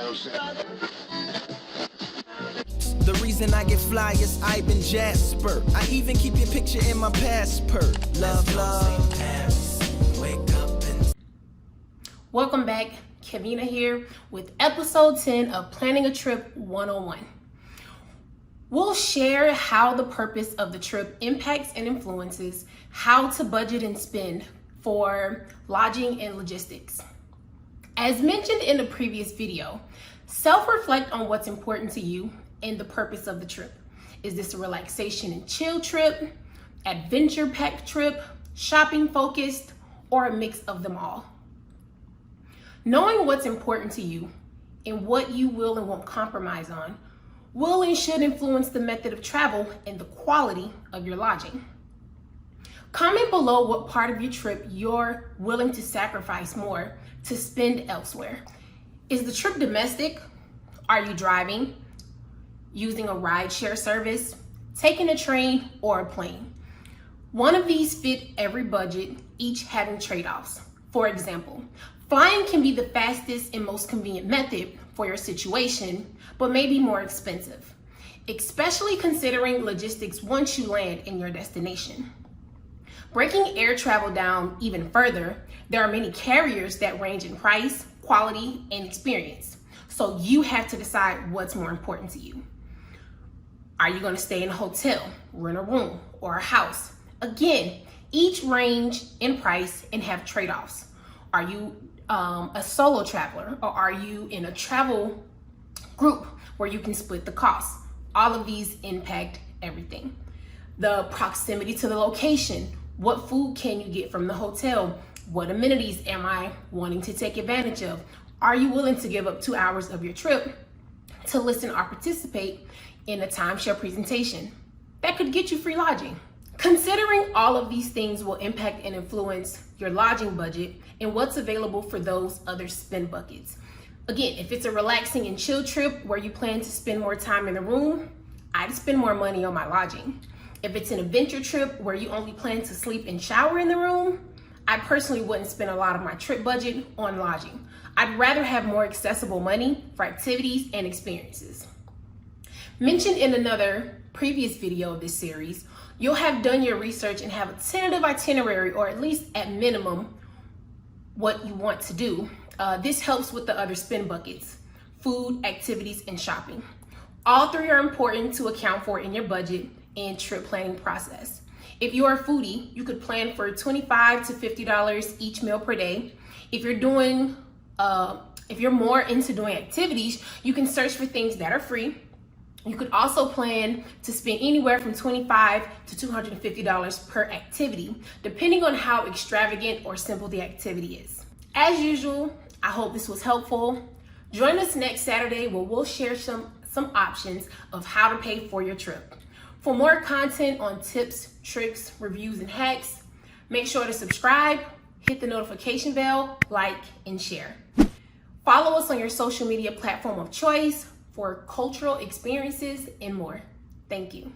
The reason I get fly is Ivan Jasper. I even keep your picture in my passport. Love, love. Wake up and... Welcome back. Kavina here with episode 10 of Planning a Trip 101. We'll share how the purpose of the trip impacts and influences how to budget and spend for lodging and logistics. As mentioned in the previous video, self-reflect on what's important to you and the purpose of the trip. Is this a relaxation and chill trip, adventure-packed trip, shopping-focused, or a mix of them all? Knowing what's important to you and what you will and won't compromise on will and should influence the method of travel and the quality of your lodging. Comment below what part of your trip you're willing to sacrifice more to spend elsewhere. Is the trip domestic? Are you driving, using a rideshare service, taking a train, or a plane? One of these fit every budget, each having trade-offs. For example, flying can be the fastest and most convenient method for your situation, but may be more expensive, especially considering logistics once you land in your destination. Breaking air travel down even further, there are many carriers that range in price, quality, and experience. So you have to decide what's more important to you. Are you going to stay in a hotel, rent a room, or a house? Again, each range in price and have trade-offs. Are you a solo traveler, or are you in a travel group where you can split the costs? All of these impact everything. The proximity to the location. What food can you get from the hotel? What amenities am I wanting to take advantage of? Are you willing to give up 2 hours of your trip to listen or participate in a timeshare presentation that could get you free lodging? Considering all of these things will impact and influence your lodging budget and what's available for those other spend buckets. Again, if it's a relaxing and chill trip where you plan to spend more time in the room, I'd spend more money on my lodging. If it's an adventure trip where you only plan to sleep and shower in the room, I personally wouldn't spend a lot of my trip budget on lodging. I'd rather have more accessible money for activities and experiences. Mentioned in another previous video of this series, you'll have done your research and have a tentative itinerary, or at least at minimum, what you want to do. This helps with the other spend buckets: food, activities, and shopping. All three are important to account for in your budget and trip planning process. If you're a foodie, you could plan for $25 to $50 each meal per day. If you're more into doing activities, you can search for things that are free. You could also plan to spend anywhere from $25 to $250 per activity, depending on how extravagant or simple the activity is. As usual, I hope this was helpful. Join us next Saturday where we'll share some options of how to pay for your trip. For more content on tips, tricks, reviews, and hacks, make sure to subscribe, hit the notification bell, like, and share. Follow us on your social media platform of choice for cultural experiences and more. Thank you.